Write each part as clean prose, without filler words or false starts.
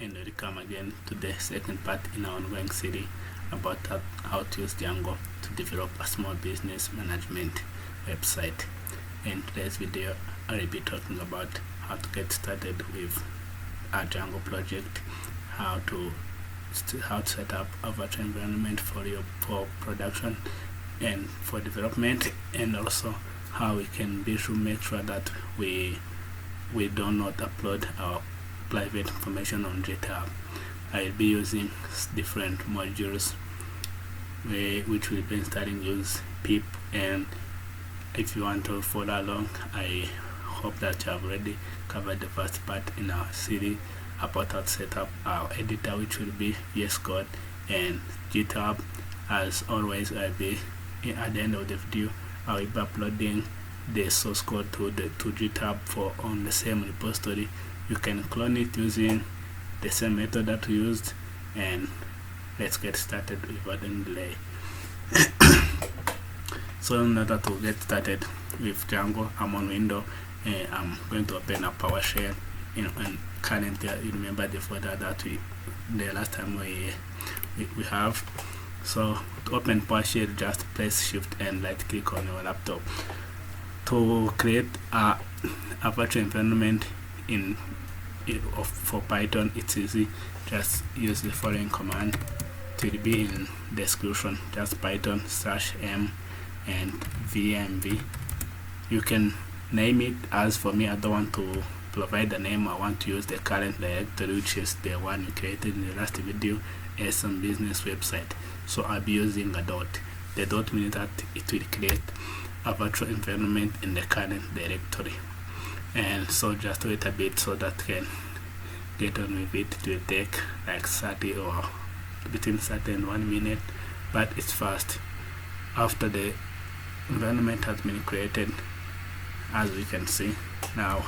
and welcome again to the second part in our ongoing series about how to use Django to develop a small business management website. In today's video, I will be talking about how to get started with a Django project, how to set up a virtual environment for production and for development, and also how we can make sure that we do not upload our private information on GitHub. I will be using different modules which will be starting use pip, and if you want to follow along, I hope that you have already covered the first part in our series about how to set up our editor, which will be VS Code and GitHub. As always, I'll be at the end of the video, I will be uploading the source code to GitHub on the same repository. You can clone it using the same method that we used, and let's get started without any delay. So in order to get started with Django, I'm on Windows, and I'm going to open a PowerShell and currently you remember the folder that the last time we have. So to open PowerShell, just press Shift and right click on your laptop. To create a virtual environment for Python, it's easy. Just use the following command. It will be in the description. Just Python /m and venv. You can name it. As for me, I don't want to provide the name. I want to use the current directory, which is the one we created in the last video as some business website. So I'll be using a dot. The dot means that it will create a virtual environment in the current directory. And so just wait a bit so that can get on with it. It will take like 30 or between 30 and 1 minute, but it's fast. After the environment has been created, as we can see now,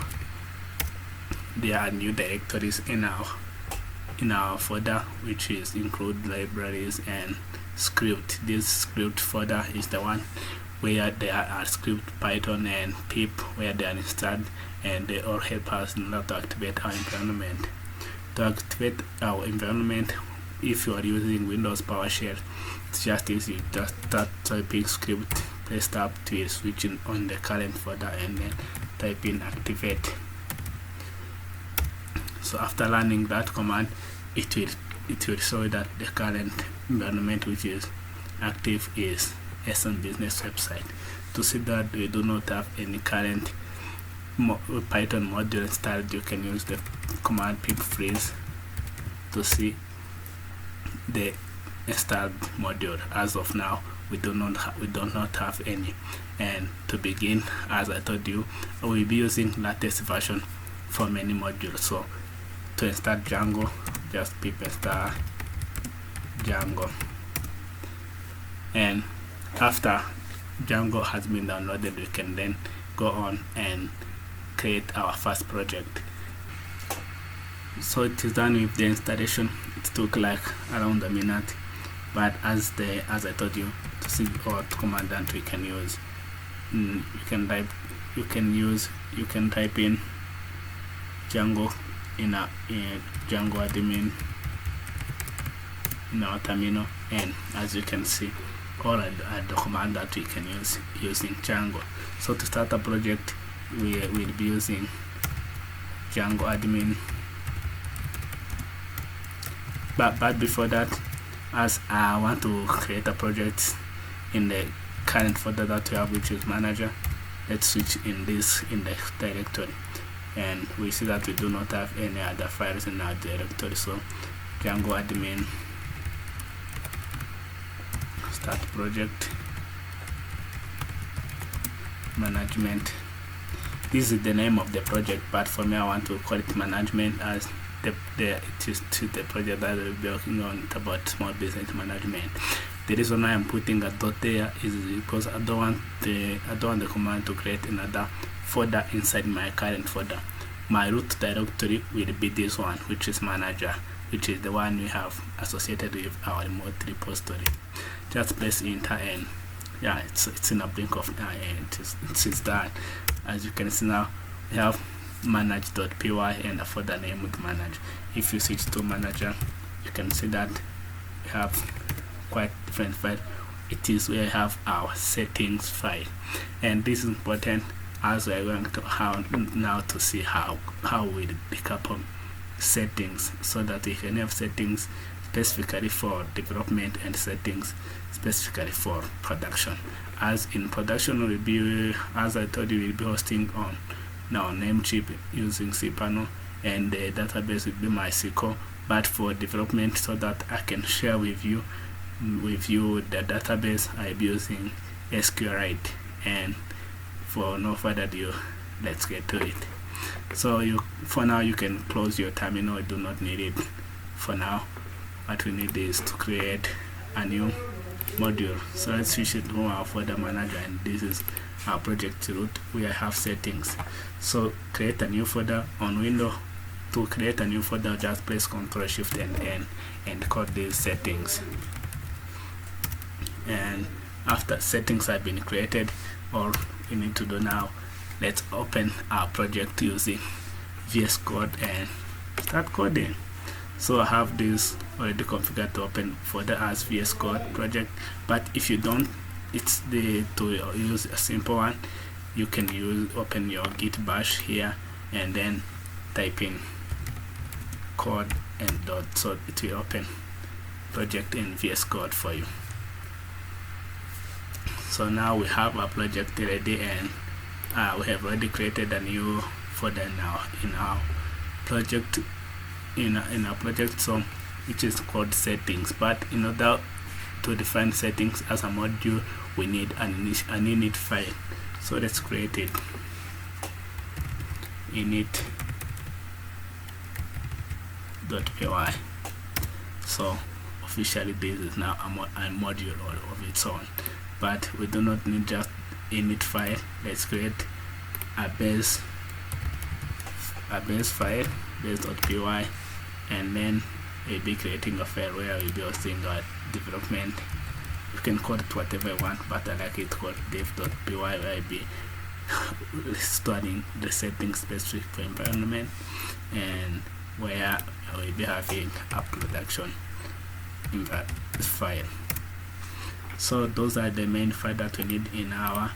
there are new directories in our folder, which is include libraries and script. This script folder is the one where there are script, Python and pip, where they are installed, and they all help us in order to activate our environment. To activate our environment, if you are using Windows PowerShell, it's just easy. Just start typing script, press tab to switch on the current folder, and then type in activate. So after learning that command, it will show that the current environment which is active is some business website. To see that we do not have any current Python module installed, you can use the command pip freeze to see the installed module. As of now, we do not have any. And to begin, as I told you, I will be using latest version for many modules. So to install Django, just pip install Django, and after Django has been downloaded, we can then go on and create our first project. So it is done with the installation. It took like around a minute, but as I told you, to see what command that we can use, you can type in Django in Django admin in our terminal, and as you can see, all are the command that we can use using Django. So to start a project, we will be using Django admin. But before that, as I want to create a project in the current folder that we have, which is manager, let's switch in the directory, and we see that we do not have any other files in our directory. So Django admin, start project, management. This is the name of the project, but for me I want to call it management, as it is the project that we'll be working on. It's about small business management. The reason why I'm putting a dot there is because I don't want the command to create another folder inside my current folder. My root directory will be this one, which is manager, which is the one we have associated with our remote repository. Just press enter, and yeah, it's in a blink of an eye, and it is done. As you can see now, we have manage.py and a folder name with manage. If you switch to manager, you can see that we have quite different file. It is where we have our settings file, and this is important as we are going to now to see how we decouple settings, so that we can have settings specifically for development and settings specifically for production. As in production, will be, as I told you, we'll be hosting on now Namecheap using cPanel, and the database will be MySQL. But for development, so that I can share with you the database, I'll be using SQLite. And for no further ado, let's get to it. So for now you can close your terminal. You do not need it for now. What we need is to create a new module. So let's switch it to our folder manager, and this is our project root where I have settings. So create a new folder on Windows. To create a new folder, just press Ctrl Shift and N and call these settings. And after settings have been created, all we need to do now, let's open our project using VS Code and start coding. So I have this already configured to open folder as VS Code project, but if you don't, it's to use a simple one. You can open your git bash here and then type in code and dot, so it will open project in VS Code for you. So now we have our project ready, and we have already created a new folder now in our project, in our project, so which is called settings. But in order to define settings as a module, we need an init file. So let's create it. init.py. So officially this is now a module of its own, but we do not need just init file. Let's create a base file, base.py, and then we'll be creating a file where we'll be hosting our development. You can call it whatever you want, but I like it called dev.py, where I'll be storing the settings specific for environment, and where we'll be having a production in that file. So those are the main files that we need in our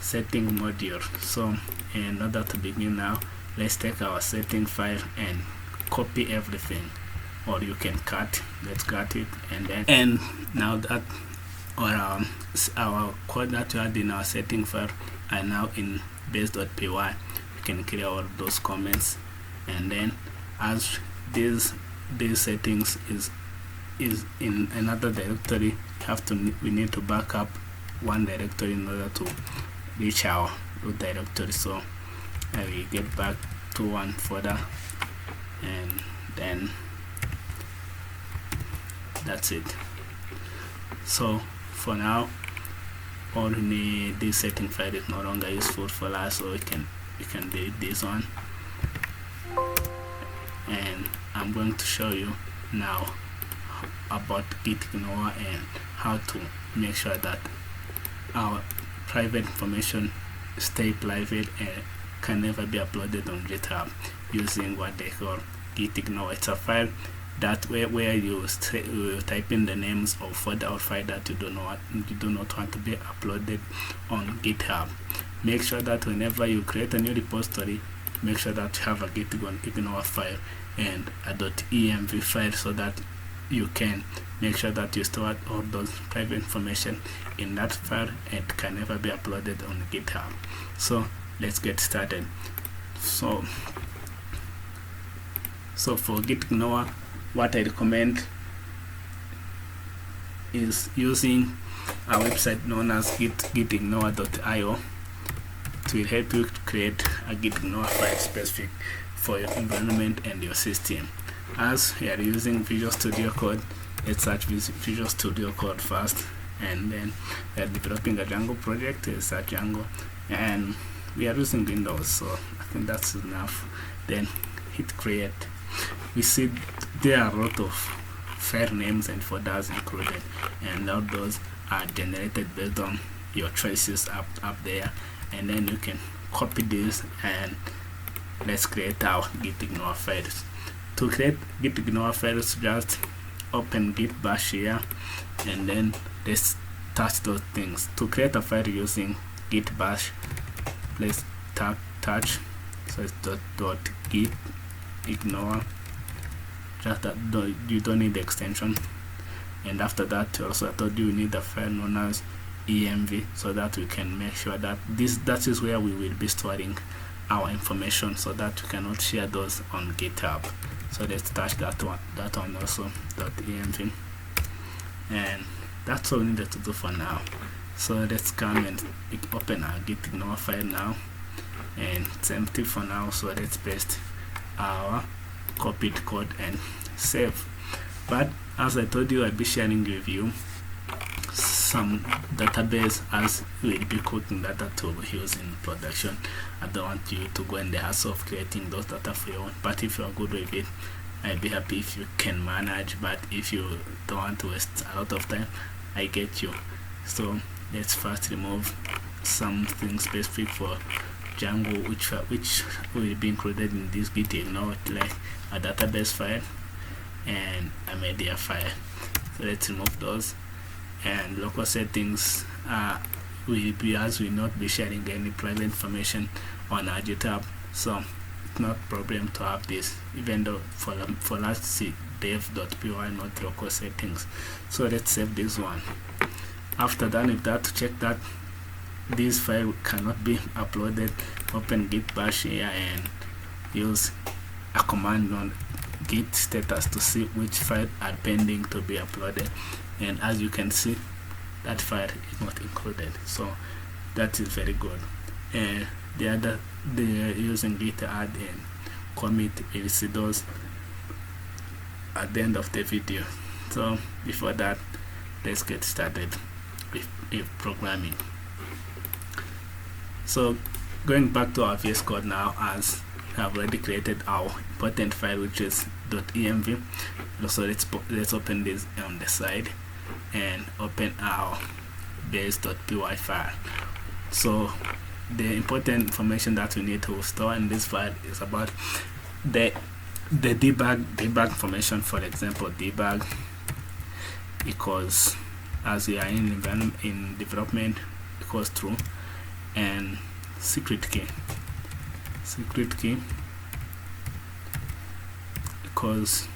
setting module. So in order to begin now, let's take our setting file and copy everything, or you can cut. Let's cut it, and now that our code that we had in our setting file are now in base.py, we can clear all those comments, and then as these settings is in another directory, we need to back up one directory in order to reach our root directory. So I will get back to one folder, and then that's it. So for now, only this setting file is no longer useful for us, so we can delete this one. And I'm going to show you now about gitignore and how to make sure that our private information stay private and can never be uploaded on GitHub using what they call gitignore. It's a file that where you type in the names of folder or file that you do not want to be uploaded on GitHub. Make sure that whenever you create a new repository, make sure that you have a gitignore file and a .env file, so that you can make sure that you store all those private information in that file and can never be uploaded on GitHub. So let's get started. So for gitignore, what I recommend is using a website known as gitignore.io. It will help you create a gitignore file specific for your environment and your system. As we are using Visual Studio Code, let's search Visual Studio Code first, and then we are developing a Django project. Let's search Django, and we are using Windows, so I think that's enough. Then hit create. We see there are a lot of file names and folders included, and all those are generated based on your choices up there, and then you can copy this and let's create our git ignore files. To create git ignore files, just open git bash here, and then let's touch those things. To create a file using git bash, let's touch, so it's dot git ignore, just that. You don't need the extension. And after that, also I told you need a file known as env, so that we can make sure that that is where we will be storing our information, so that we cannot share those on GitHub. So let's touch that one also, .env, and that's all we needed to do for now. So let's come and open our git ignore file now, and it's empty for now. So let's paste our copied code and save. But as I told you, I'll be sharing with you some database as we'll be cooking data to use in production. I don't want you to go in the hassle of creating those data for your own, but if you are good with it, I'll be happy if you can manage. But if you don't want to waste a lot of time, I get you. So let's first remove something specific for Django, which will be included in this git ignore, like a database file and a media file. So let's remove those. And local settings will be, as we not be sharing any private information on our GitHub, so it's not problem to have this, even though for us see dev.py, not local settings. So let's save this one. After done with that, to check that this file cannot be uploaded, open git bash here and use a command on git status to see which file are pending to be uploaded. And as you can see, that file is not included, so that is very good. And the using git add and commit, we'll see those at the end of the video. So before that, let's get started with programming. So going back to our VS Code now, as I have already created our important file, which is .env. So let's open this on the side and open our base.py file. So the important information that we need to store in this file is about the debug information. For example, debug equals, as we are in development, equals true, and secret key equals,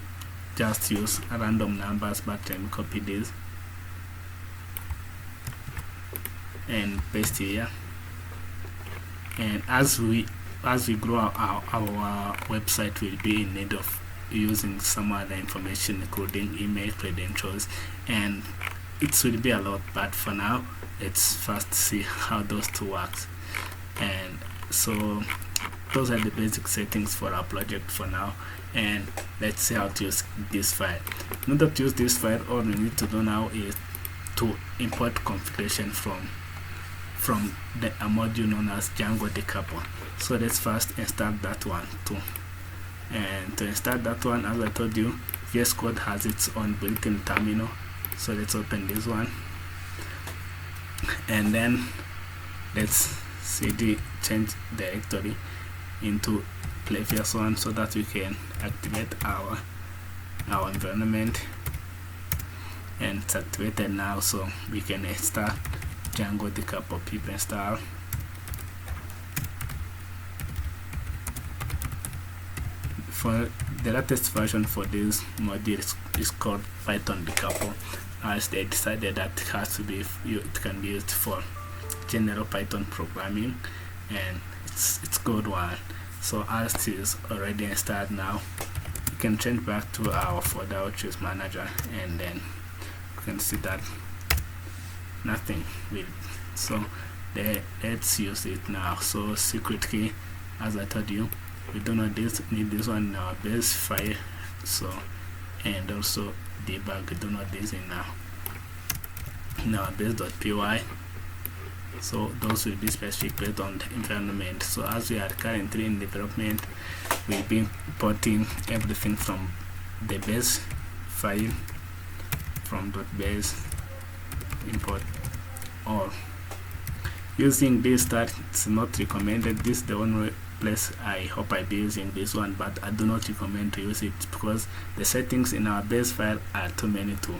just use random numbers, but then copy this and paste here. And as we grow, our website will be in need of using some other information, including email credentials, and it will be a lot. But for now, let's first see how those two works. And so those are the basic settings for our project for now, and let's see how to use this file. In order to use this file, all we need to do now is to import configuration from a module known as Django Decoupling. So let's first install that one too. And to install that one, as I told you, VS Code has its own built-in terminal. So let's open this one, and then let's cd change directory into previous one, so that we can activate our environment. And it's activated now, so we can install Django Decoupling. Pip install. For the latest version for this module is called Feyton Decouple, as they decided that it has to be, it can be used for general Python programming, and it's good one. So as it is already installed now, you can change back to our folder, which is manager, and then you can see that nothing will. So let's use it now. So secret key, as I told you, we do not need this one in our base file. So, and also debug, we do not this in our base.py. So those will be specific based on the environment. So as we are currently in development, we'll be importing everything from the base file, from .base import all. Using this, that it's not recommended. This is the only place, I hope I'll be using this one, but I do not recommend to use it because the settings in our base file are too many to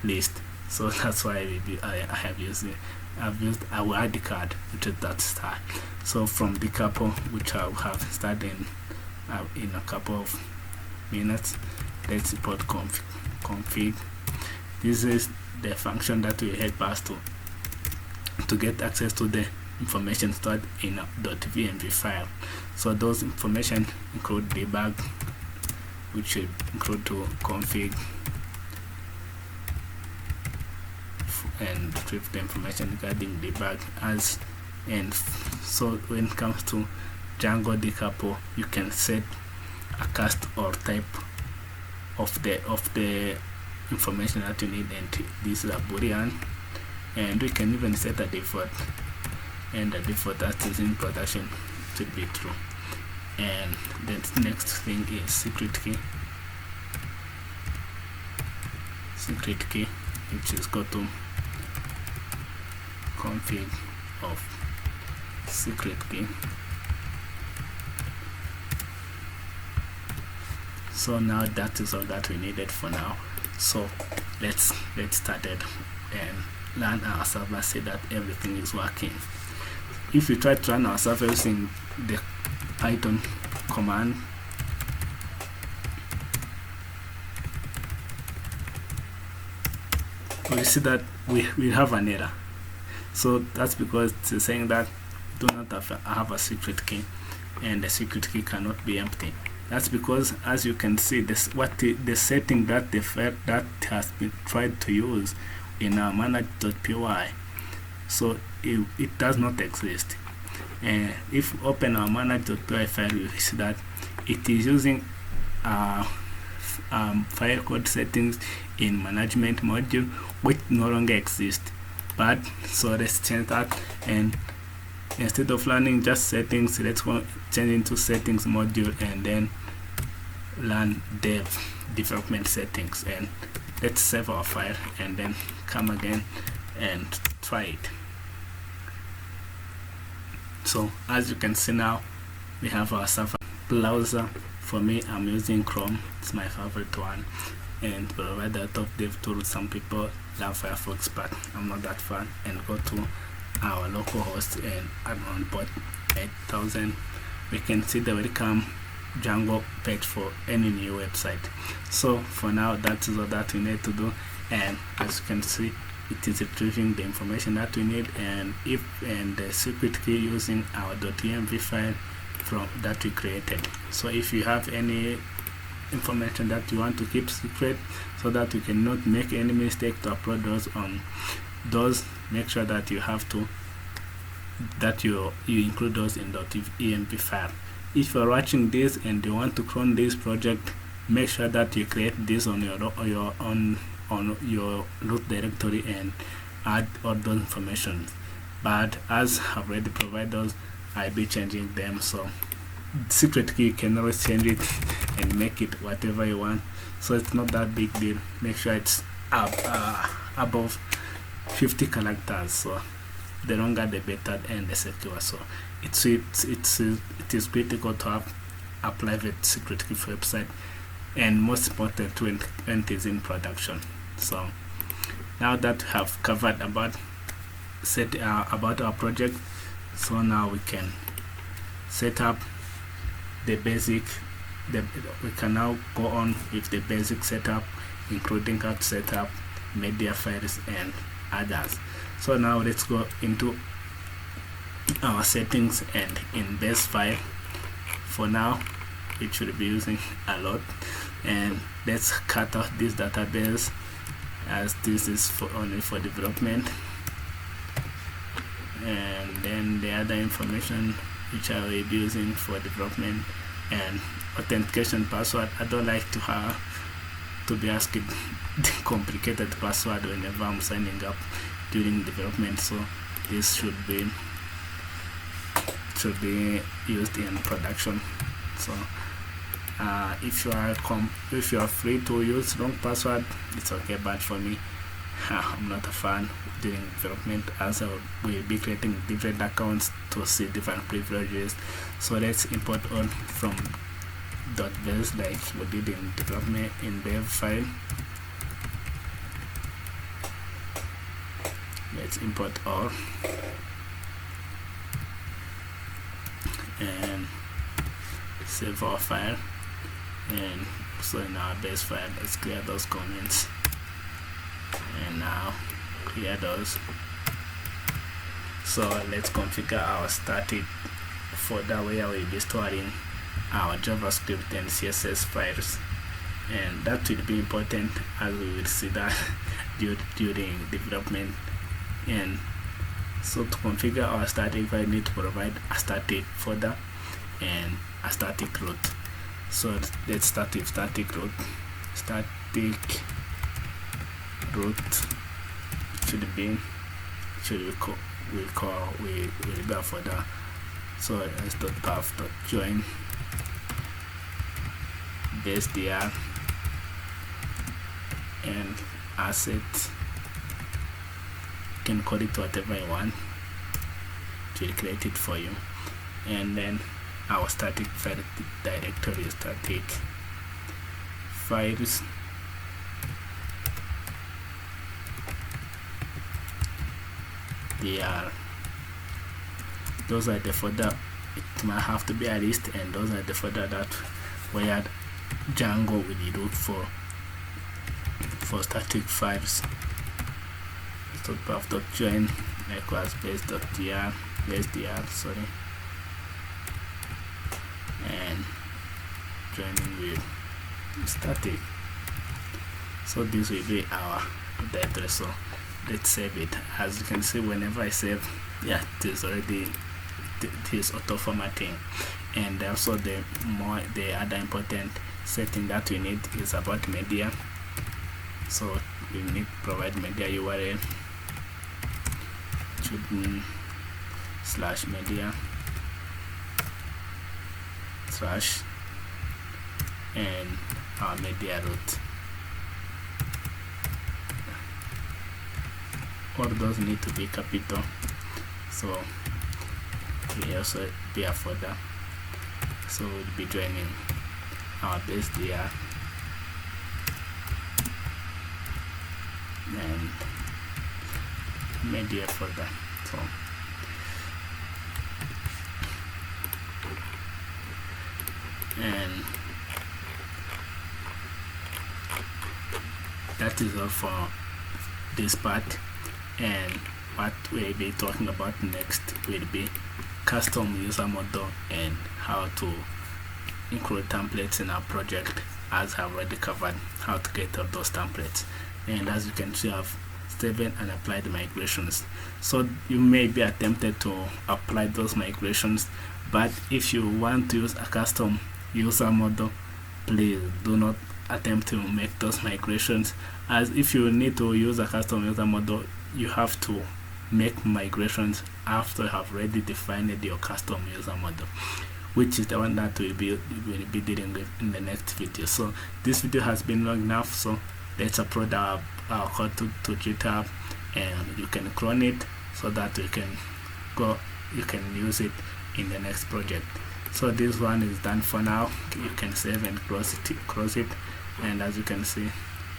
list. So that's why I have used it. I've used our ID card, which is that star. So from the couple, which I will have started in a couple of minutes, let's import config. This is the function that will help us to get access to the information stored in a .venv file. So those information include debug, which will include to config and retrieve the information regarding debug and so when it comes to Django decouple, you can set a cast or type of the information that you need, and this is a boolean, and we can even set a default, and the default that is in production should be true. And the next thing is secret key, which is go to config of secret key. So now that is all that we needed for now. So let's start it and run our server, say that everything is working. If we try to run our server using the Python command, we see that we have an error. So that's because it's saying that do not have a secret key, and the secret key cannot be empty. That's because, as you can see, the setting that that has been tried to use in our manage.py, so it does not exist. And if we open our manage.py file, we see that it is using file code settings in management module, which no longer exist. But so let's change that, and instead of running just settings, let's go change into settings module and then run development settings, and let's save our file and then come again and try it. So as you can see now, we have our server browser. For me, I'm using Chrome, it's my favorite one, and provide the top dev tool. Some people love Firefox, but I'm not that fan. And go to our local host and add on port 8000. We can see the welcome Django page for any new website. So for now, that is all that we need to do, and as you can see, it is retrieving the information that we need, and the secret key using our .venv file from that we created. So if you have any information that you want to keep secret so that you cannot make any mistake to upload those on those, make sure that you have to you include those in .venv file. If you're watching this and you want to clone this project, make sure that you create this on your root directory and add all those information. But as I've already provided those, I'll be changing them. So secret key, you can always change it and make it whatever you want. So it's not that big deal. Make sure it's above 50 characters. So the longer the better and the secure. So it is critical to have a private secret key for website, and most important when it is in production. So now that we have covered about our project, so now we can set up the basic. We can now go on with the basic setup, including how to set up media files and others. So now let's go into our settings, and in base file for now it should be using a lot, and let's cut out this database as this is only for development, and then the other information which I will be using for development and authentication password. I don't like to be asked complicated password whenever I'm signing up during development, so this should be used in production. So if you are free to use wrong password, it's okay, but for me I'm not a fan during development, as I will be creating different accounts to see different privileges. So let's import all from .venv like we did in development in venv file. Let's import all and save our file. And so in our base file, let's clear those comments and now clear those. So let's configure our static folder where we'll be storing our JavaScript and CSS files, and that will be important as we will see that during development. And so to configure our static file, we need to provide a static folder and a static root. So let's start with static root. Static root should be a folder. So let's path.join base dr and asset. You can call it whatever you want, it will create it for you. And then our static file directory is static files those are the folder. It might have to be a list, and those are the folder that where Django will look for static files. So path.join equals base.dr, sorry, and joining with static. So this will be our directory. So let's save it. As you can see, whenever I save, yeah, it is already, it is auto formatting. And also the other important setting that we need is about media. So we need to provide media URL / media / and our media root. All those need to be capital, so we also be a folder. So we'll be joining our base dr and media folder. So and that is all for this part. And what we'll be talking about next will be custom user model and how to include templates in our project, as I've already covered how to get all those templates. And as you can see, I've saved and applied migrations. So you may be tempted to apply those migrations, but if you want to use a custom user model, please do not attempt to make those migrations, as if you need to use a custom user model, you have to make migrations after you have already defined your custom user model, which is the one that we'll be dealing with in the next video. So this video has been long enough, so let's upload our code to GitHub, and you can clone it so that you can use it in the next project. So this one is done for now. You can save and close it, and as you can see,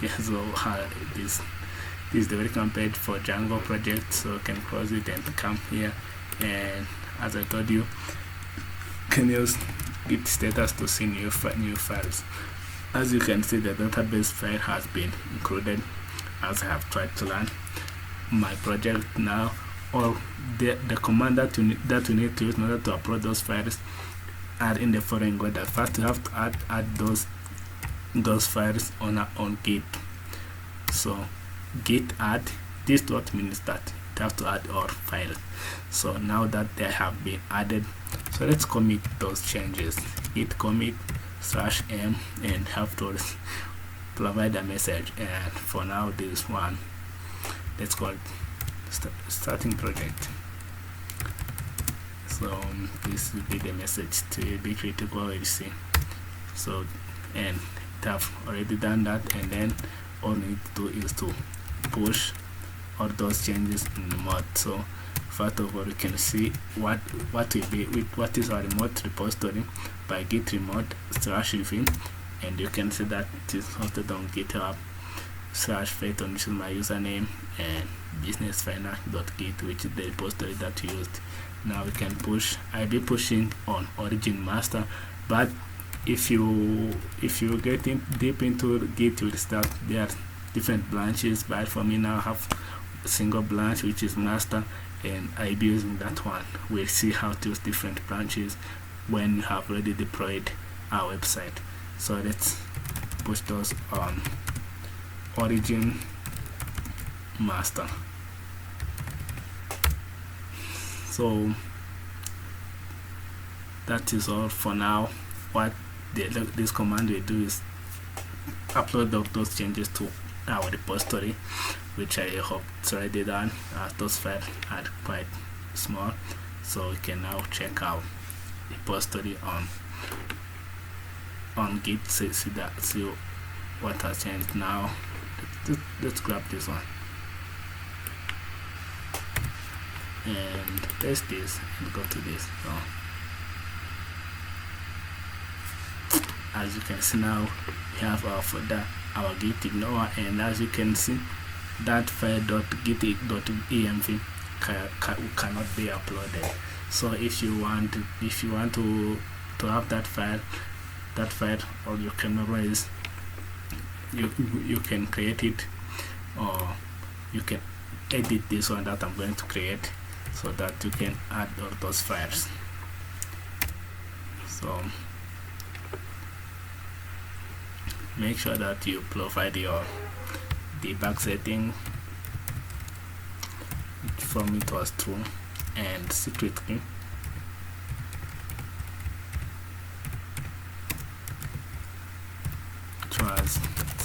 yeah, so this is the welcome page for Django project. So you can close it and come here, and as I told you, can use git status to see new files. As you can see, the database file has been included, as I have tried to learn my project now. All the command that you need to use in order to upload those files are in the following order. First, you have to add those files on Git. So git add, this what means that you have to add all files. So now that they have been added, so let's commit those changes. Git commit /m and have to provide a message. And for now, this one, let's call it starting project. So this will be the message to be critical, you see. So, and it have already done that, and then all we need to do is to push all those changes in remote. So first of all, you can see what is our remote repository by git remote/rv, and you can see that it is hosted on GitHub/Feyton, which is my username, and businessfinance.git, which is the repository that we used. Now we can push. I'll be pushing on origin master, but if you get deep into Git, you will start there are different branches, but for me now I have a single branch which is master, and I'll be using that one. We'll see how to use different branches when you have already deployed our website. So let's push those on origin master. So that is all for now. What this command will do is upload those changes to our repository, which I hope it's already done. Those files are quite small, so we can now check out repository on Git, see what has changed. Now let's grab this one and paste this and go to this. So as you can see, now we have our folder, our git ignore, and as you can see, that file .git.env cannot be uploaded. So if you want to have that file, all you can raise, you can create it, or you can edit this one that I'm going to create, so that you can add all those files. So make sure that you provide your debug setting. For me it was true, and secret key. It was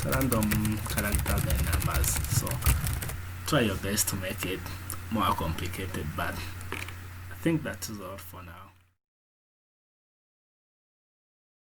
random characters and numbers. So try your best to make it more complicated, but I think that is all for now.